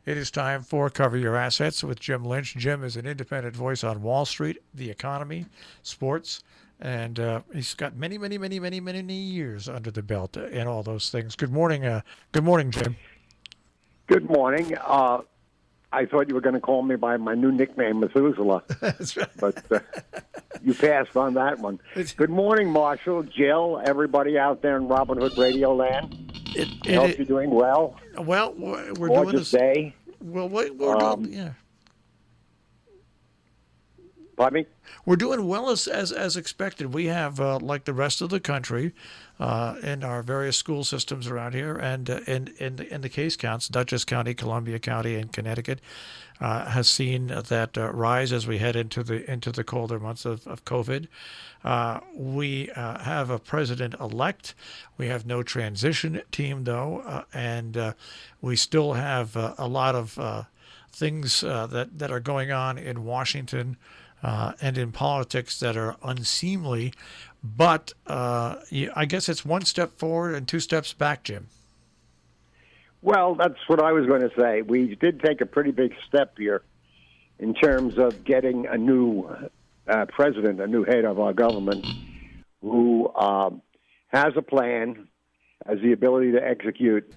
It is time for Cover Your Assets with Jim Lynch. Jim is an independent voice on Wall Street, the economy, sports, and he's got many years under the belt in all those things. Good morning. Good morning, Jim. Good morning. I thought you were going to call me by my new nickname, Methuselah, That's right. but you passed on that one. Good morning, Marshall, Jill, everybody out there in Robin Hood Radio Land. I hope you're doing well. Well, we're doing Gorgeous this. day. Well, we're doing, yeah. Pardon me? We're doing well as expected. We have, like the rest of the country, in our various school systems around here, and in the case counts, Dutchess County, Columbia County, and Connecticut has seen that rise as we head into the colder months of COVID. We have a president-elect. We have no transition team, though, and we still have a lot of things that are going on in Washington and in politics that are unseemly. But I guess it's one step forward and two steps back, Jim. Well, that's what I was going to say. We did take a pretty big step here in terms of getting a new president, a new head of our government, who has a plan, has the ability to execute,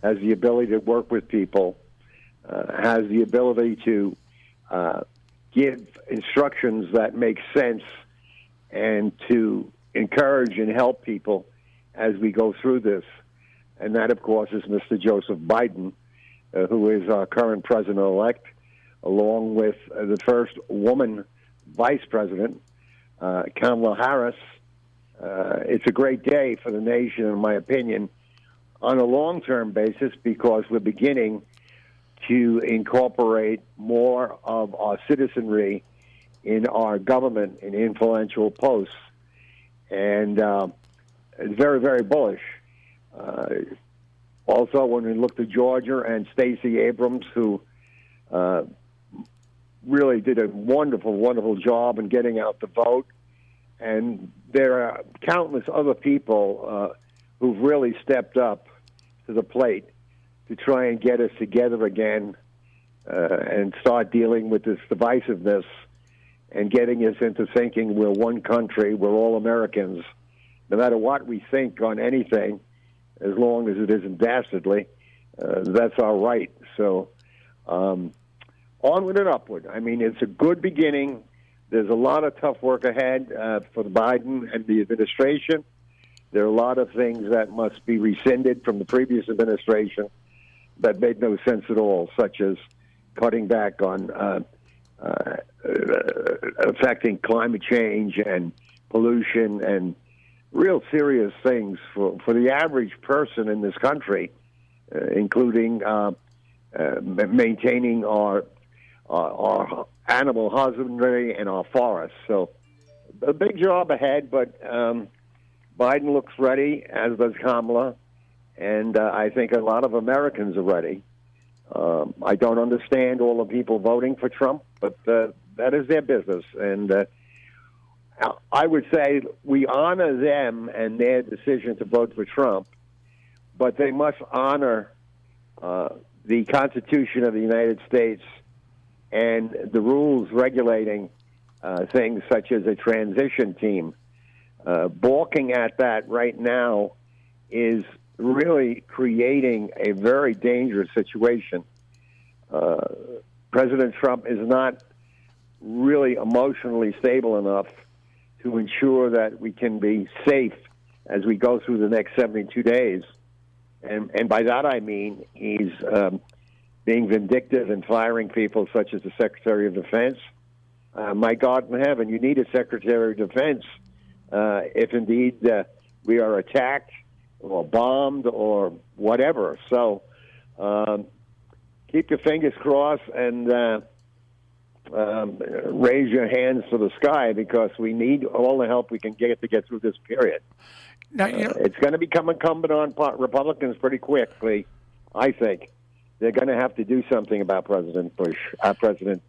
has the ability to work with people, has the ability to give instructions that make sense and to encourage and help people as we go through this. And that, of course, is Mr. Joseph Biden, who is our current president-elect, along with the first woman vice president, Kamala Harris. It's a great day for the nation, in my opinion, on a long-term basis, because we're beginning to incorporate more of our citizenry in our government in influential posts. And it's very, very bullish. Also, when we look to Georgia and Stacey Abrams, who really did a wonderful, wonderful job in getting out the vote. And there are countless other people who've really stepped up to the plate to try and get us together again and start dealing with this divisiveness and getting us into thinking we're one country, we're all Americans. No matter what we think on anything, as long as it isn't dastardly, that's our right. So onward and upward. I mean, it's a good beginning. There's a lot of tough work ahead for Biden and the administration. There are a lot of things that must be rescinded from the previous administration that made no sense at all, such as cutting back on affecting climate change and pollution and real serious things for the average person in this country, including maintaining our animal husbandry and our forests. So a big job ahead, but Biden looks ready, as does Kamala, and I think a lot of Americans are ready. I don't understand all the people voting for Trump, but that is their business. And I would say we honor them and their decision to vote for Trump, but they must honor the Constitution of the United States and the rules regulating things such as a transition team. Balking at that right now is really creating a very dangerous situation. President Trump is not really emotionally stable enough to ensure that we can be safe as we go through the next 72 days. And by that I mean he's being vindictive and firing people such as the Secretary of Defense. My God in heaven, you need a Secretary of Defense if indeed we are attacked or bombed or whatever. So keep your fingers crossed and raise your hands to the sky, because we need all the help we can get to get through this period. Now, it's going to become incumbent on Republicans pretty quickly, I think. They're going to have to do something about President President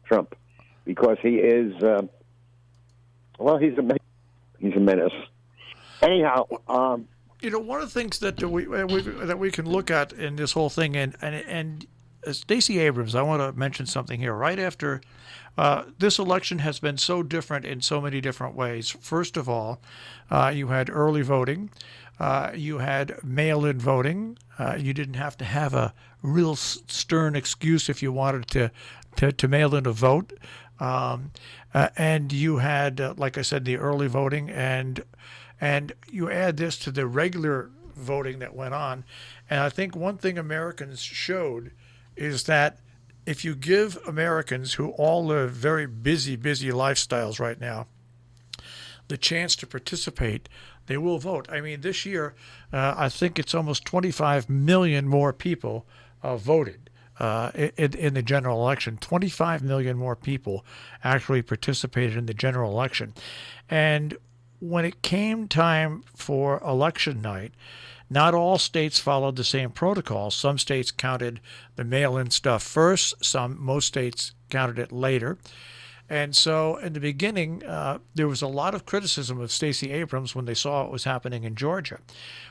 Trump, because he is, he's a menace. Anyhow, one of the things that we can look at in this whole thing, and Stacey Abrams, I want to mention something here. Right after this election has been so different in so many different ways. First of all, you had early voting, you had mail-in voting. You didn't have to have a real stern excuse if you wanted to mail in a vote. And you had, like I said, the early voting, and you add this to the regular voting that went on. And I think one thing Americans showed is that if you give Americans who all live very busy lifestyles right now the chance to participate, they will vote. I mean, this year, I think it's almost 25 million more people voted in the general election. 25 million more people actually participated in the general election. And when it came time for election night, not all states followed the same protocol. Some states counted the mail-in stuff first. Most states counted it later. And so in the beginning, there was a lot of criticism of Stacey Abrams when they saw what was happening in Georgia.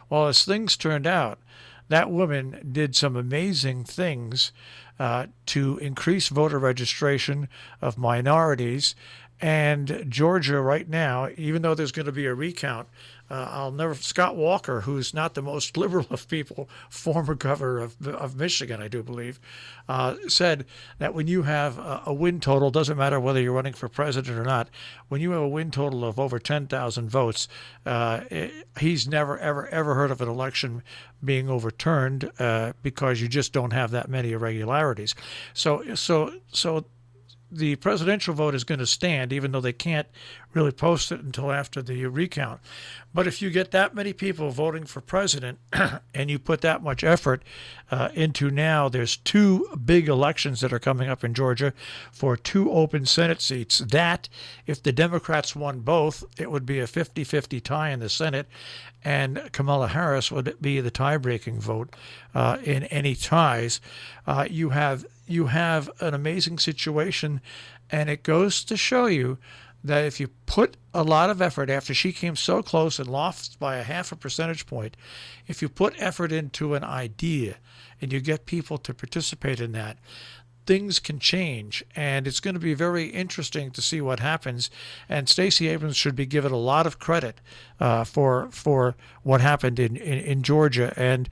Well, as things turned out, that woman did some amazing things to increase voter registration of minorities. And Georgia right now, even though there's going to be a recount, Scott Walker, who's not the most liberal of people, former governor of Michigan, I do believe, said that when you have a win total, doesn't matter whether you're running for president or not, when you have a win total of over 10,000 votes, he's never, ever heard of an election being overturned because you just don't have that many irregularities. So the presidential vote is going to stand, even though they can't really post it until after the recount. But if you get that many people voting for president and you put that much effort into now, there's two big elections that are coming up in Georgia for two open Senate seats. That, if the Democrats won both, it would be a 50-50 tie in the Senate, and Kamala Harris would be the tie-breaking vote in any ties. You have an amazing situation, and it goes to show you that if you put a lot of effort, after she came so close and lost by a half a percentage point, if you put effort into an idea and you get people to participate in that, things can change, and it's going to be very interesting to see what happens. And Stacey Abrams should be given a lot of credit for what happened in Georgia. And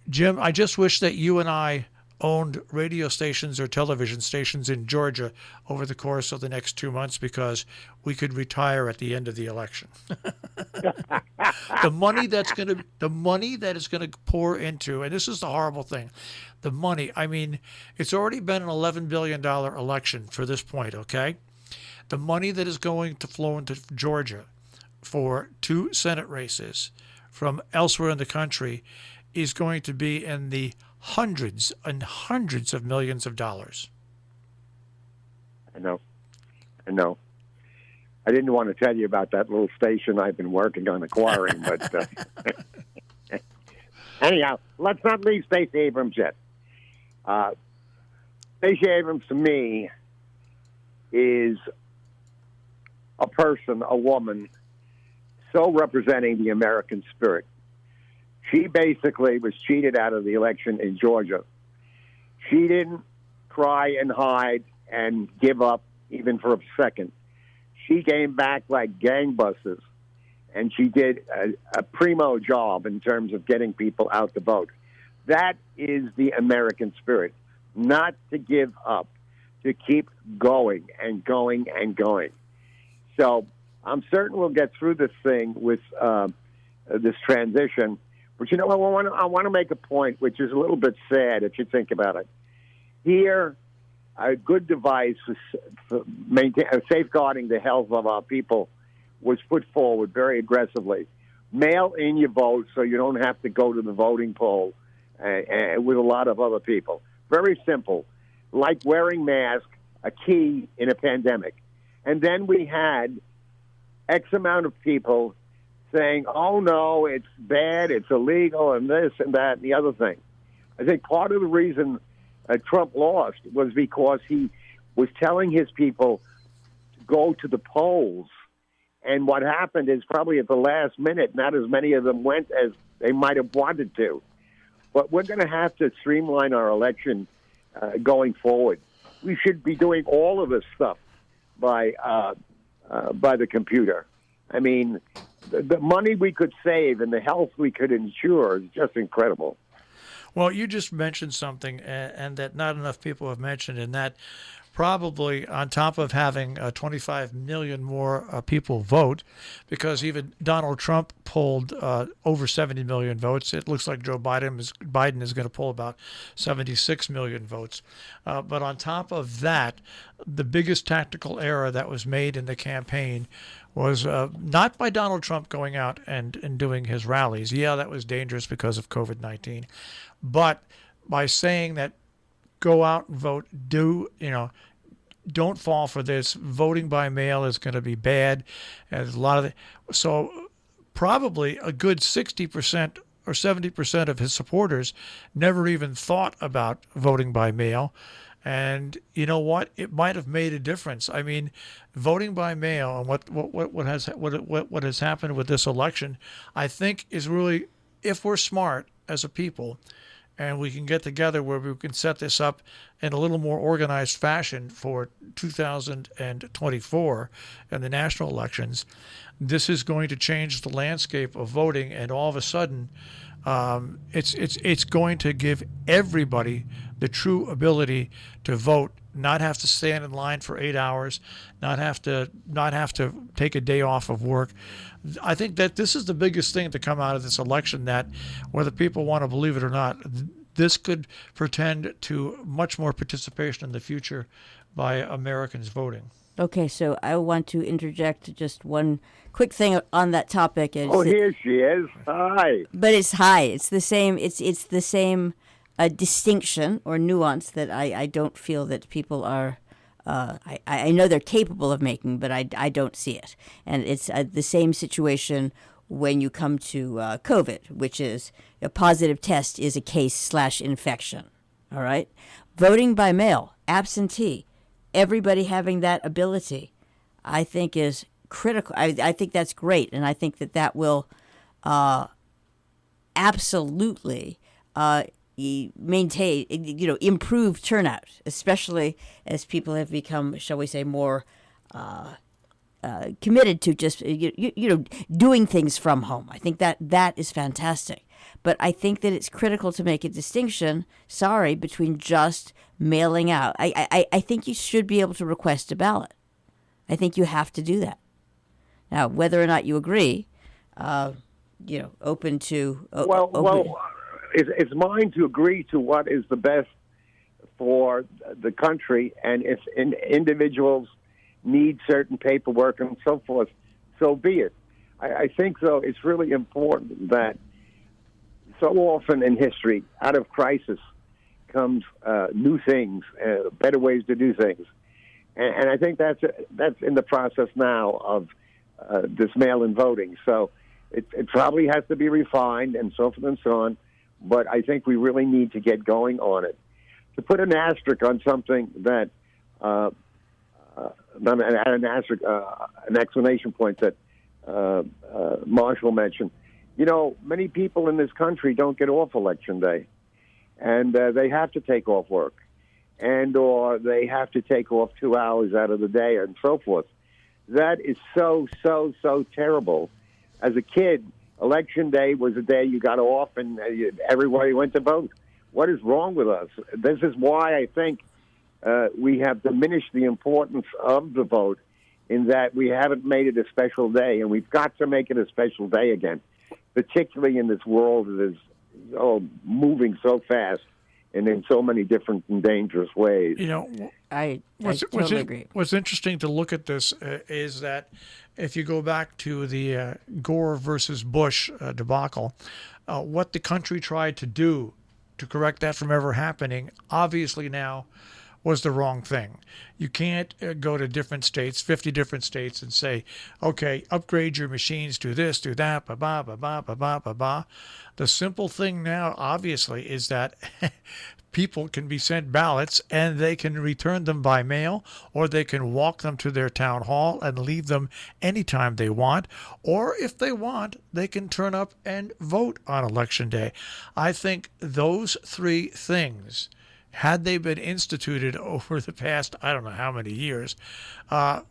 Jim, I just wish that you and I owned radio stations or television stations in Georgia over the course of the next 2 months, because we could retire at the end of the election. the money that is going to pour into, and this is the horrible thing, the money. I mean, it's already been an $11 billion election for this point, okay? The money that is going to flow into Georgia for two Senate races from elsewhere in the country is going to be in the hundreds and hundreds of millions of dollars. I know. I didn't want to tell you about that little station I've been working on acquiring, but anyhow, let's not leave Stacey Abrams yet. Stacey Abrams, to me, is a person, a woman, so representing the American spirit. She basically was cheated out of the election in Georgia. She didn't cry and hide and give up even for a second. She came back like gangbusters, and she did a primo job in terms of getting people out to vote. That is the American spirit, not to give up, to keep going and going and going. So I'm certain we'll get through this thing with this transition. But you know, I want to make a point, which is a little bit sad if you think about it. Here, a good device for safeguarding the health of our people was put forward very aggressively. Mail in your vote so you don't have to go to the voting poll with a lot of other people. Very simple, like wearing masks, a key in a pandemic. And then we had X amount of people saying, oh, no, it's bad, it's illegal, and this and that and the other thing. I think part of the reason Trump lost was because he was telling his people to go to the polls. And what happened is probably at the last minute, not as many of them went as they might have wanted to. But we're going to have to streamline our election going forward. We should be doing all of this stuff by the computer. I mean, the money we could save and the health we could ensure is just incredible. Well, you just mentioned something, and that not enough people have mentioned, and that probably on top of having 25 million more people vote, because even Donald Trump polled over 70 million votes. It looks like Joe Biden is going to poll about 76 million votes. But on top of that, the biggest tactical error that was made in the campaign was not by Donald Trump going out and doing his rallies. Yeah, that was dangerous because of COVID-19, but by saying that go out and vote, don't fall for this. Voting by mail is going to be bad. And there's a lot of so probably a good 60% or 70% of his supporters never even thought about voting by mail. And you know what? It might have made a difference. I mean, voting by mail and what has happened with this election, I think is really, if we're smart as a people, and we can get together where we can set this up in a little more organized fashion for 2024 and the national elections, this is going to change the landscape of voting, and all of a sudden, it's going to give everybody the true ability to vote, not have to stand in line for 8 hours, not have to take a day off of work. I think that this is the biggest thing to come out of this election, that whether people want to believe it or not, this could portend to much more participation in the future by Americans voting. Okay, so I want to interject just one quick thing on that topic. Here she is. Hi. But it's high. It's the same. It's the same distinction or nuance that I don't feel that people are. I know they're capable of making, but I don't see it. And it's the same situation when you come to COVID, which is a positive test is a case/infection. All right, voting by mail, absentee. Everybody having that ability, I think, is critical. I think that's great, and I think that will absolutely maintain, improve turnout, especially as people have become, shall we say, more committed to just doing things from home. I think that is fantastic. But I think that it's critical to make a distinction, between just mailing out. I think you should be able to request a ballot. I think you have to do that. Now, whether or not you agree, open to... It's mine to agree to what is the best for the country, and if individuals need certain paperwork and so forth, so be it. I think, though, it's really important that so often in history, out of crisis comes new things, better ways to do things. And I think that's in the process now of this mail-in voting. So it probably has to be refined and so forth and so on, but I think we really need to get going on it. To put an asterisk on something that, not an asterisk, an exclamation point that Marshall mentioned, many people in this country don't get off Election Day, and they have to take off work, or they have to take off 2 hours out of the day and so forth. That is so terrible. As a kid, Election Day was a day you got off and everybody went to vote. What is wrong with us? This is why I think we have diminished the importance of the vote, in that we haven't made it a special day, and we've got to make it a special day again, particularly in this world that is moving so fast and in so many different and dangerous ways. I totally agree. What's interesting to look at this is that if you go back to the Gore versus Bush debacle, what the country tried to do to correct that from ever happening, obviously now was the wrong thing. You can't go to different states, 50 different states, and say, okay, upgrade your machines, do this, do that, ba-ba, ba-ba, ba-ba, ba-ba. The simple thing now, obviously, is that people can be sent ballots and they can return them by mail, or they can walk them to their town hall and leave them anytime they want, or if they want, they can turn up and vote on Election Day. I think those three things had they been instituted over the past, I don't know how many years,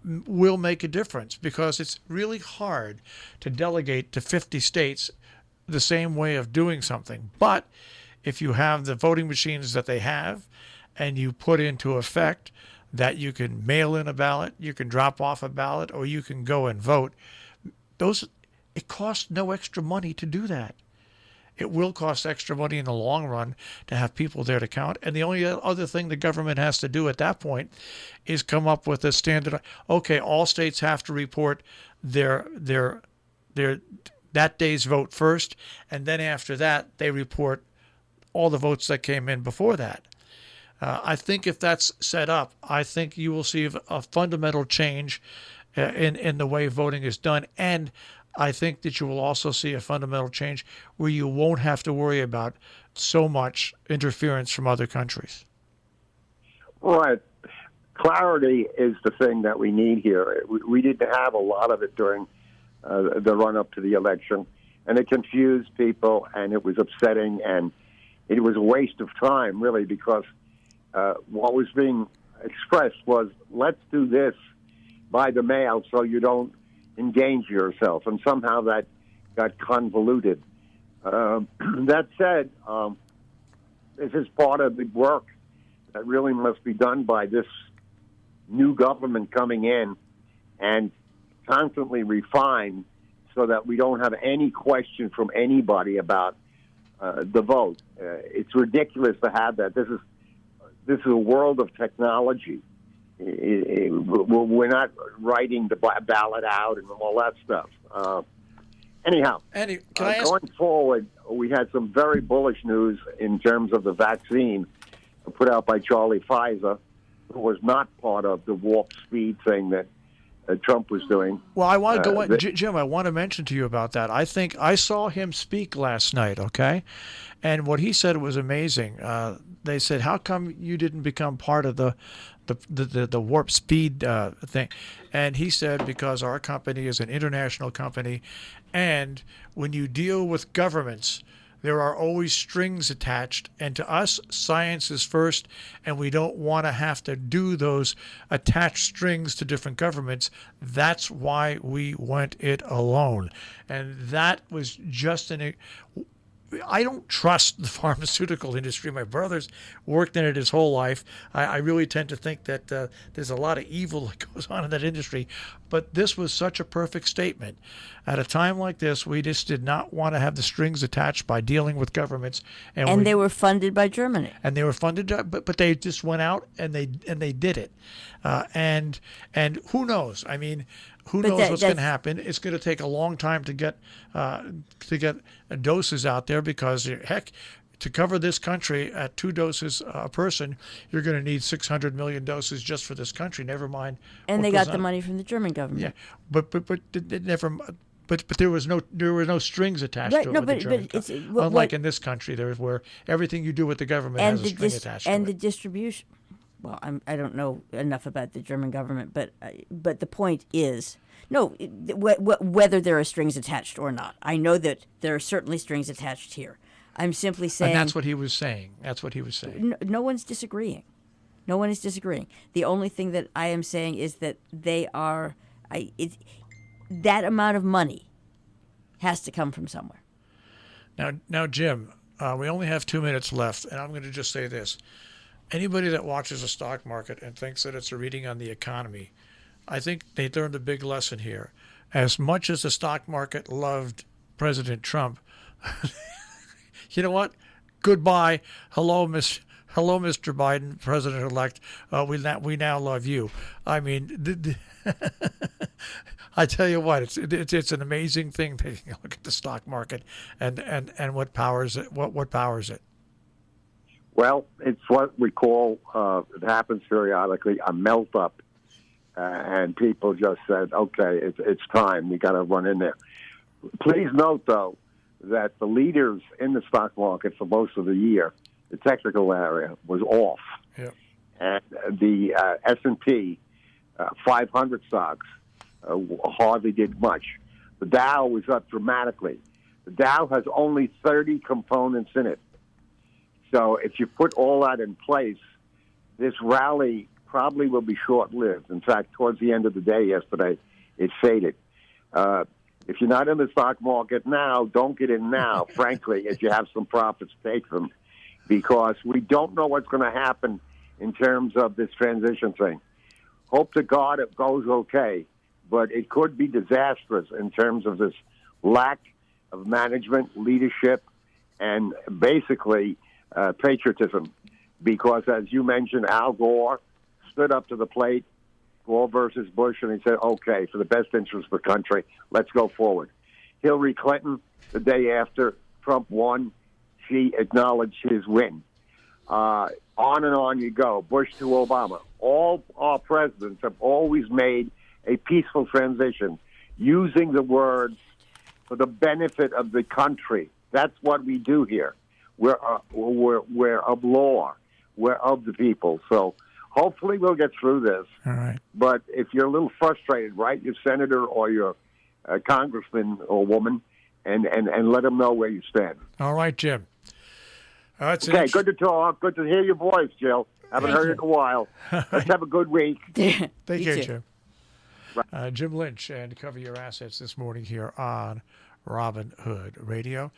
will make a difference, because it's really hard to delegate to 50 states the same way of doing something. But if you have the voting machines that they have, and you put into effect that you can mail in a ballot, you can drop off a ballot, or you can go and vote, it costs no extra money to do that. It will cost extra money in the long run to have people there to count. And the only other thing the government has to do at that point is come up with a standard. Okay, all states have to report their that day's vote first, and then after that they report all the votes that came in before that. I think if that's set up, I think you will see a fundamental change in the way voting is done. And I think that you will also see a fundamental change where you won't have to worry about so much interference from other countries. Right. Clarity is the thing that we need here. We didn't have a lot of it during the run-up to the election, and it confused people, and it was upsetting, and it was a waste of time, really, because what was being expressed was, let's do this by the mail so you don't endanger yourself, and somehow that got convoluted. That said, this is part of the work that really must be done by this new government coming in and constantly refine so that we don't have any question from anybody about the vote. It's ridiculous to have that. This is a world of technology. We're not writing the ballot out and all that stuff. Anyhow, going forward, we had some very bullish news in terms of the vaccine put out by Charlie Pfizer, who was not part of the warp speed thing that Trump was doing. Well, I want to go on, Jim, I want to mention to you about that. I think I saw him speak last night, okay? And what he said was amazing. They said, how come you didn't become part of the warp speed thing? And he said, because our company is an international company, and when you deal with governments, there are always strings attached, and to us, science is first, and we don't want to have to do those attached strings to different governments. That's why we went it alone. And that was just I don't trust the pharmaceutical industry. My brother's worked in it his whole life. I really tend to think that there's a lot of evil that goes on in that industry. But this was such a perfect statement. At a time like this, we just did not want to have the strings attached by dealing with governments. And they were funded by Germany. And they were funded, but they just went out and they did it. And who knows? I mean, who knows what's going to happen? It's going to take a long time to get doses out there, because heck, to cover this country at 2 doses a person, you're going to need 600 million doses just for this country. Never mind. And they got the money from the German government. Yeah, but it never. But there were no strings attached to it. No, with the German unlike in this country, where everything you do with the government has a string attached to it. And the distribution. Well, I don't know enough about the German government, but the point is, no, whether there are strings attached or not. I know that there are certainly strings attached here. I'm simply saying. And that's what he was saying. No one's disagreeing. No one is disagreeing. The only thing that I am saying is that they are. That amount of money has to come from somewhere. Now, Jim, we only have 2 minutes left, and I'm going to just say this. Anybody that watches the stock market and thinks that it's a reading on the economy, I think they learned a big lesson here. As much as the stock market loved President Trump, you know what? Goodbye. Hello, Mr. Biden, President-elect. We now love you. I mean, I tell you what, it's an amazing thing taking a look at the stock market and what powers it. What powers it? Well, it's what we call, it happens periodically, a melt up. And people just said, okay, it's time. We got to run in there. Please note, though, that the leaders in the stock market for most of the year, the technical area, was off. Yep. And the S&P 500 stocks hardly did much. The Dow was up dramatically. The Dow has only 30 components in it. So if you put all that in place, this rally probably will be short-lived. In fact, towards the end of the day yesterday, it faded. If you're not in the stock market now, don't get in now. Frankly, if you have some profits, take them, because we don't know what's going to happen in terms of this transition thing. Hope to God it goes okay, but it could be disastrous in terms of this lack of management, leadership, and basically patriotism. Because, as you mentioned, Al Gore stood up to the plate, Gore versus Bush, and he said, okay, for the best interest of the country, let's go forward. Hillary Clinton, the day after Trump won, she acknowledged his win. On and on you go, Bush to Obama. All our presidents have always made a peaceful transition using the words for the benefit of the country. That's what we do here. We're of law. We're of the people. So hopefully we'll get through this. All right. But if you're a little frustrated, write your senator or your congressman or woman and let them know where you stand. All right, Jim. Okay, good to talk. Good to hear your voice, Jill. Haven't heard it in a while. Let's have a good week. Thank you, too. Jim. Jim Lynch, and Cover Your Assets this morning here on Robin Hood Radio.